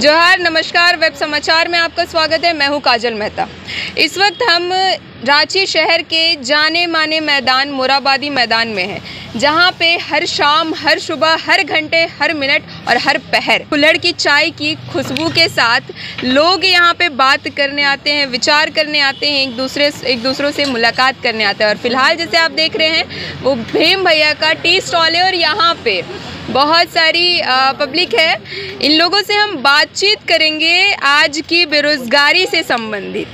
जोहार, नमस्कार। वेब समाचार में आपका स्वागत है। मैं हूं काजल मेहता। इस वक्त हम रांची शहर के जाने माने मैदान मोराबादी मैदान में हैं, जहां पे हर शाम, हर सुबह, हर घंटे, हर मिनट और हर पहर कुल्हड़ की चाय की खुशबू के साथ लोग यहां पे बात करने आते हैं, विचार करने आते हैं, एक दूसरों से मुलाकात करने आते हैं। और फिलहाल जैसे आप देख रहे हैं वो भीम भैया का टी स्टॉल है और यहाँ पे बहुत सारी पब्लिक है। इन लोगों से हम बातचीत करेंगे आज की बेरोज़गारी से संबंधित।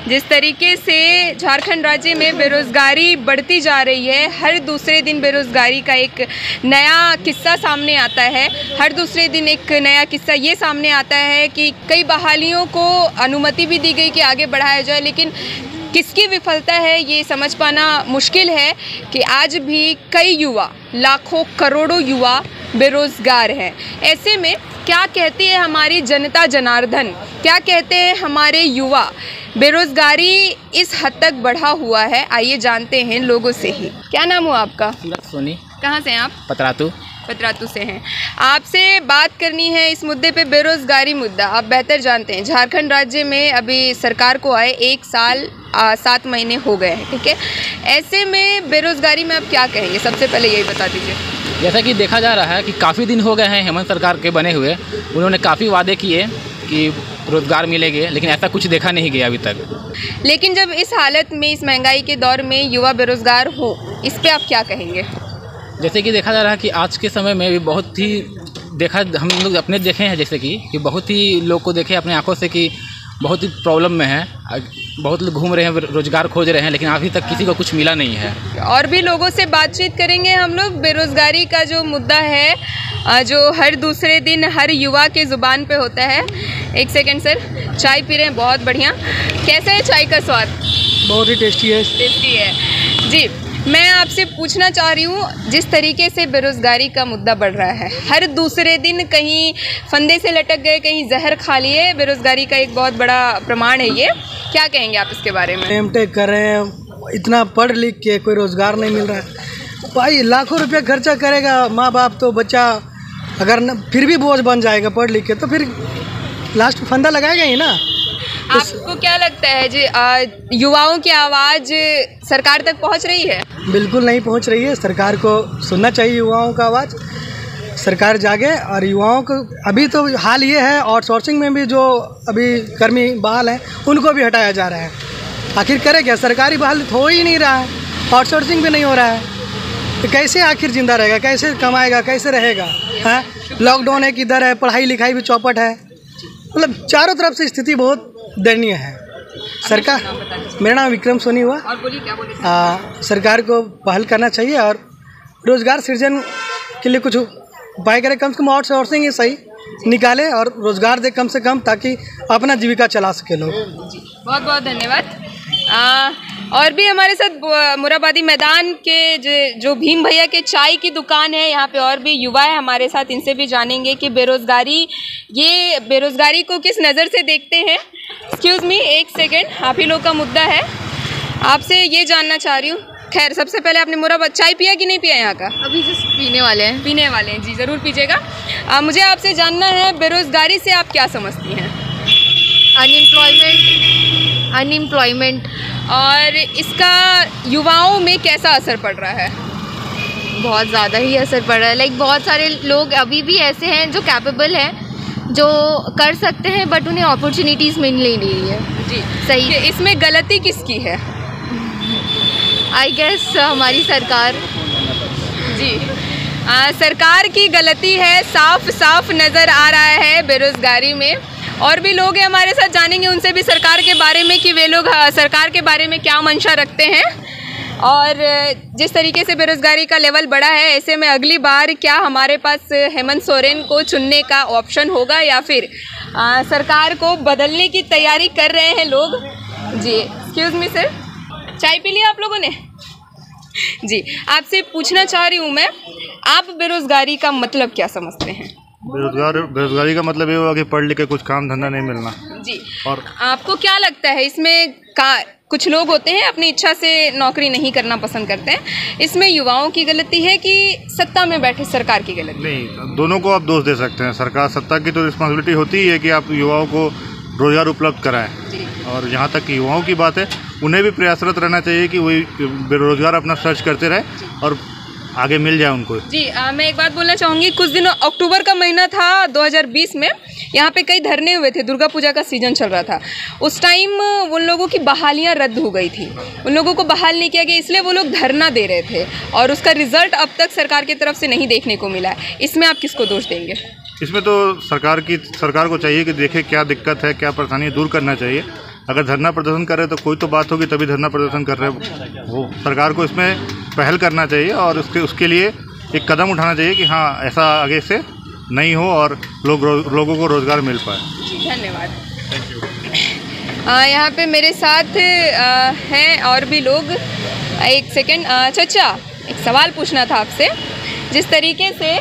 जिस तरीके से झारखंड राज्य में बेरोज़गारी बढ़ती जा रही है, हर दूसरे दिन बेरोज़गारी का एक नया किस्सा सामने आता है। हर दूसरे दिन एक नया किस्सा ये सामने आता है कि कई बहालियों को अनुमति भी दी गई कि आगे बढ़ाया जाए, लेकिन किसकी विफलता है ये समझ पाना मुश्किल है कि आज भी कई युवा, लाखों करोड़ों युवा बेरोज़गार हैं। ऐसे में क्या कहती है हमारी जनता जनार्दन, क्या कहते हैं हमारे युवा? बेरोज़गारी इस हद तक बढ़ा हुआ है, आइए जानते हैं लोगों से ही। क्या नाम हुआ आपका? सोनी। कहाँ से हैं आप? पतरातू से हैं। आपसे बात करनी है इस मुद्दे पे, बेरोज़गारी मुद्दा। आप बेहतर जानते हैं, झारखंड राज्य में अभी सरकार को आए 1 साल 7 महीने हो गए हैं, ठीक है। ऐसे में बेरोज़गारी में आप क्या कहेंगे? सबसे पहले यही बता दीजिए। जैसा कि देखा जा रहा है कि काफ़ी दिन हो गए हैं हेमंत सरकार के बने हुए, उन्होंने काफ़ी वादे किए कि रोज़गार मिलेंगे, लेकिन ऐसा कुछ देखा नहीं गया अभी तक। लेकिन जब इस हालत में, इस महंगाई के दौर में युवा बेरोज़गार हो, इस पर आप क्या कहेंगे? जैसे कि देखा जा रहा है कि आज के समय में भी बहुत ही हम लोग अपने देखे हैं, जैसे कि बहुत ही लोग को देखे अपने आंखों से कि बहुत ही प्रॉब्लम में है। बहुत लोग घूम रहे हैं, रोज़गार खोज रहे हैं, लेकिन अभी तक किसी को कुछ मिला नहीं है। और भी लोगों से बातचीत करेंगे हम लोग। बेरोज़गारी का जो मुद्दा है, जो हर दूसरे दिन हर युवा के ज़ुबान पे होता है। एक सेकंड सर, चाय पी रहे हैं, बहुत बढ़िया। कैसा है चाय का स्वाद? बहुत ही टेस्टी है जी। मैं आपसे पूछना चाह रही हूँ, जिस तरीके से बेरोज़गारी का मुद्दा बढ़ रहा है, हर दूसरे दिन कहीं फंदे से लटक गए, कहीं जहर खा लिए, बेरोज़गारी का एक बहुत बड़ा प्रमाण है ये। क्या कहेंगे आप इसके बारे में? एमटेक कर रहे हैं, इतना पढ़ लिख के कोई रोज़गार नहीं मिल रहा है। भाई लाखों रुपया खर्चा करेगा माँ बाप, तो बच्चा अगर न फिर भी बोझ बन जाएगा पढ़ लिख के, तो फिर लास्ट फंदा लगाएगा ही ना। आपको क्या लगता है जी, युवाओं की आवाज़ सरकार तक पहुंच रही है? बिल्कुल नहीं पहुंच रही है। सरकार को सुनना चाहिए युवाओं का आवाज़। सरकार जागे और युवाओं को, अभी तो हाल ये है आउटसोर्सिंग में भी जो अभी कर्मी बहाल हैं उनको भी हटाया जा रहा है। आखिर करे क्या? सरकारी बहाल हो ही नहीं रहा है, आउटसोर्सिंग भी नहीं हो रहा है, तो कैसे आखिर ज़िंदा रहेगा, कैसे कमाएगा, कैसे रहेगा? हाँ, लॉकडाउन है, किधर है, पढ़ाई लिखाई भी चौपट है, मतलब चारों तरफ से स्थिति बहुत दयनीय है। सरकार, मेरा नाम विक्रम सोनी हुआ। और बोलिए, क्या बोलिए? सरकार को पहल करना चाहिए और रोज़गार सृजन के लिए कुछ उपाय करे। कम से कम आउटसोर्सिंग ही सही निकाले और रोज़गार दे कम से कम, ताकि अपना जीविका चला सके लोग। बहुत बहुत धन्यवाद। और भी हमारे साथ मोराबादी मैदान के जो भीम भैया के चाय की दुकान है, यहाँ पे और भी युवा है हमारे साथ। इनसे भी जानेंगे कि बेरोज़गारी को किस नज़र से देखते हैं। एक्सक्यूज़ मी, एक सेकेंड, आप ही लोग का मुद्दा है, आपसे ये जानना चाह रही हूँ। खैर, सबसे पहले आपने मोराबादी चाय पिया कि नहीं पिया यहाँ का? अभी जस्ट पीने वाले हैं जी, ज़रूर पीजिएगा। मुझे आपसे जानना है, बेरोज़गारी से आप क्या समझती हैं? अनएम्प्लॉयमेंट और इसका युवाओं में कैसा असर पड़ रहा है? बहुत ज़्यादा ही असर पड़ रहा है। लाइक बहुत सारे लोग अभी भी ऐसे हैं जो कैपेबल हैं, जो कर सकते हैं, बट उन्हें अपॉर्चुनिटीज़ मिल नहीं रही है। जी, सही। इसमें गलती किसकी है? आई गेस हमारी सरकार। जी, सरकार की गलती है, साफ साफ नज़र आ रहा है बेरोज़गारी में। और भी लोग हैं हमारे साथ, जानेंगे उनसे भी सरकार के बारे में कि वे लोग सरकार के बारे में क्या मंशा रखते हैं। और जिस तरीके से बेरोज़गारी का लेवल बढ़ा है, ऐसे में अगली बार क्या हमारे पास हेमंत सोरेन को चुनने का ऑप्शन होगा, या फिर सरकार को बदलने की तैयारी कर रहे हैं लोग? जी, एक्सक्यूज़ मी सर, चाय पी लिया आप लोगों ने? जी, आपसे पूछना चाह रही हूँ मैं, आप बेरोज़गारी का मतलब क्या समझते हैं? बेरोजगारी का मतलब ये हुआ कि पढ़ लिख के कुछ काम धंधा नहीं मिलना। जी, और आपको क्या लगता है इसमें कुछ लोग होते हैं अपनी इच्छा से नौकरी नहीं करना पसंद करते हैं, इसमें युवाओं की गलती है कि सत्ता में बैठे सरकार की गलती? नहीं, दोनों को आप दोष दे सकते हैं। सरकार, सत्ता की तो रिस्पॉन्सिबिलिटी होती ही है कि आप युवाओं को रोज़गार उपलब्ध कराएं, और जहाँ तक कि युवाओं की बात है, उन्हें भी प्रयासरत रहना चाहिए कि वही बेरोज़गार अपना सर्च करते रहें और आगे मिल जाए उनको। जी मैं एक बात बोलना चाहूँगी, कुछ दिनों अक्टूबर का महीना था 2020 में, यहाँ पे कई धरने हुए थे, दुर्गा पूजा का सीजन चल रहा था। उस टाइम उन लोगों की बहालियाँ रद्द हो गई थी, उन लोगों को बहाल नहीं किया गया, इसलिए वो लोग धरना दे रहे थे और उसका रिजल्ट अब तक सरकार की तरफ से नहीं देखने को मिला है। इसमें आप किसको दोष देंगे? इसमें तो सरकार को चाहिए कि देखे क्या दिक्कत है, क्या परेशानी दूर करना चाहिए। अगर धरना प्रदर्शन कर रहे हैं तो कोई तो बात होगी, तभी धरना प्रदर्शन कर रहे हैं वो। सरकार को इसमें पहल करना चाहिए और उसके लिए एक कदम उठाना चाहिए कि हाँ, ऐसा आगे से नहीं हो और लोगों को रोज़गार मिल पाए। धन्यवाद। Thank you. यहाँ पे मेरे साथ हैं और भी लोग। एक सेकेंड, चाचा एक सवाल पूछना था आपसे। जिस तरीके से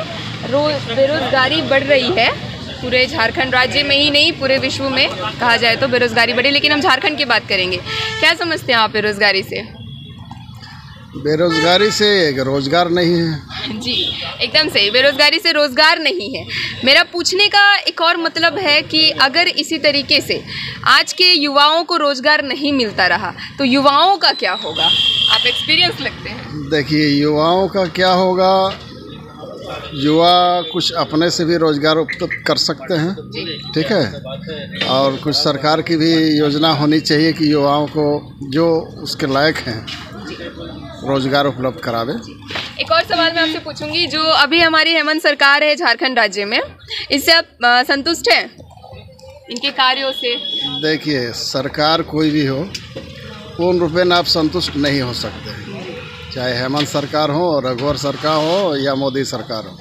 बेरोज़गारी बढ़ रही है, पूरे झारखंड राज्य में ही नहीं पूरे विश्व में कहा जाए तो बेरोज़गारी बढ़ी, लेकिन हम झारखंड की बात करेंगे, क्या समझते हैं आप बेरोज़गारी से? बेरोज़गारी से रोज़गार नहीं है। जी एकदम सही, बेरोज़गारी से रोज़गार नहीं है। मेरा पूछने का एक और मतलब है कि अगर इसी तरीके से आज के युवाओं को रोज़गार नहीं मिलता रहा तो युवाओं का क्या होगा? आप एक्सपीरियंस लगते हैं। देखिए, युवाओं का क्या होगा, युवा कुछ अपने से भी रोज़गार उपलब्ध कर सकते हैं, ठीक है, और कुछ सरकार की भी योजना होनी चाहिए कि युवाओं को जो उसके लायक हैं रोज़गार उपलब्ध करावे। एक और सवाल मैं आपसे पूछूंगी, जो अभी हमारी हेमंत सरकार है झारखंड राज्य में, इससे आप संतुष्ट हैं इनके कार्यों से? देखिए, सरकार कोई भी हो, पूर्ण रूप में आप संतुष्ट नहीं हो सकते, चाहे हेमंत सरकार हो, रघुवर सरकार हो या मोदी सरकार हो,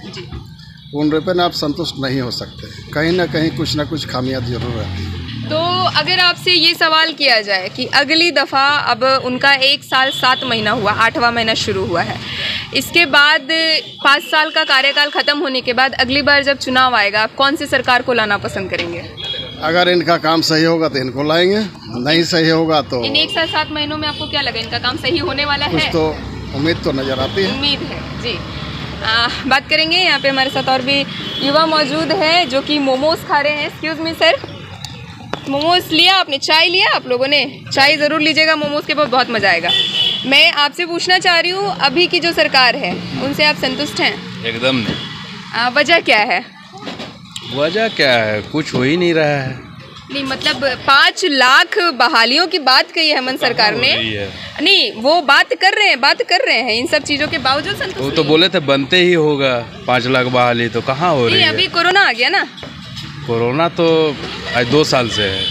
पूर्ण रूप में आप संतुष्ट नहीं हो सकते। कहीं ना कहीं कुछ ना कुछ खामियां जरूर रहती है। तो अगर आपसे ये सवाल किया जाए कि अगली दफ़ा, अब उनका 1 साल 7 महीना हुआ, 8वां महीना शुरू हुआ है, इसके बाद 5 साल का कार्यकाल ख़त्म होने के बाद अगली बार जब चुनाव आएगा, आप कौन सी सरकार को लाना पसंद करेंगे? अगर इनका काम सही होगा तो इनको लाएंगे, नहीं सही होगा तो इन 1 साल 7 महीनों में आपको क्या लगा, इनका काम सही होने वाला है? कुछ तो उम्मीद तो नज़र आती है। उम्मीद है जी। बात करेंगे, यहाँ पे हमारे साथ और भी युवा मौजूद हैं जो कि मोमोज खा रहे हैं। एक्सक्यूज़ मी सर, मोमोज लिया आपने? चाय लिया आप लोगों ने? चाय ज़रूर लीजिएगा, मोमोज के बाद बहुत मज़ा आएगा। मैं आपसे पूछना चाह रही हूँ, अभी की जो सरकार है उनसे आप संतुष्ट हैं? एकदम नहीं। वजह क्या है? वजह क्या है, कुछ हो ही नहीं रहा है। नहीं मतलब 5 लाख बहालियों की बात कही है हेमंत सरकार ने। नहीं, वो बात कर रहे हैं इन सब चीज़ों के बावजूद संतुष्ट? वो तो बोले थे बनते ही होगा 5 लाख बहाली, तो कहाँ हो रही है? अभी कोरोना आ गया ना। कोरोना तो आज 2 साल से है।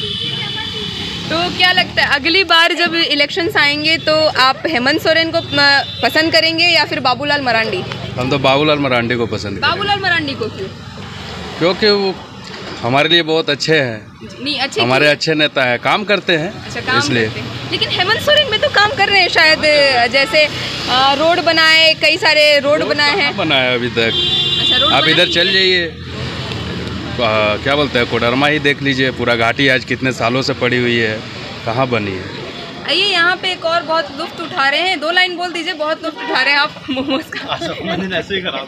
तो क्या लगता है अगली बार जब इलेक्शंस आएंगे तो आप हेमंत सोरेन को पसंद करेंगे या फिर बाबूलाल मरांडी? हम तो बाबूलाल मरांडी को पसंद करेंगे। बाबूलाल मरांडी को क्यों? क्योंकि वो हमारे लिए बहुत अच्छे हैं। नहीं अच्छे, हमारे अच्छे नेता हैं, काम करते हैं। अच्छा, काम इसलिए करते हैं। लेकिन हेमंत सोरेन में तो काम कर रहे हैं शायद, जैसे रोड बनाए, कई सारे रोड बनाए हैं। बनाया अभी तक। अच्छा, आप इधर चल जाइए, क्या बोलते हैं, कोडरमा ही देख लीजिए, पूरा घाटी आज कितने सालों से पड़ी हुई है, कहाँ बनी है। आइए, यहाँ पे एक और बहुत लुत्फ उठा रहे हैं, 2 लाइन बोल दीजिए, बहुत लुत्फ उठा रहे हैं आप मोमोज का। ऐसे ही करा।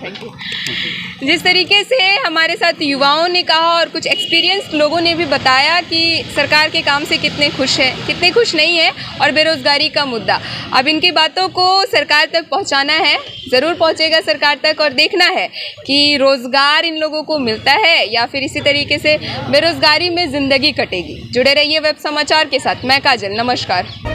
जिस तरीके से हमारे साथ युवाओं ने कहा और कुछ एक्सपीरियंस लोगों ने भी बताया कि सरकार के काम से कितने खुश है, कितने खुश नहीं है, और बेरोज़गारी का मुद्दा, अब इनकी बातों को सरकार तक पहुँचाना है, ज़रूर पहुँचेगा सरकार तक, और देखना है कि रोज़गार इन लोगों को मिलता है या फिर इसी तरीके से बेरोज़गारी में ज़िंदगी कटेगी। जुड़े रहिए वेब समाचार के साथ, मैं काजल, नमस्कार।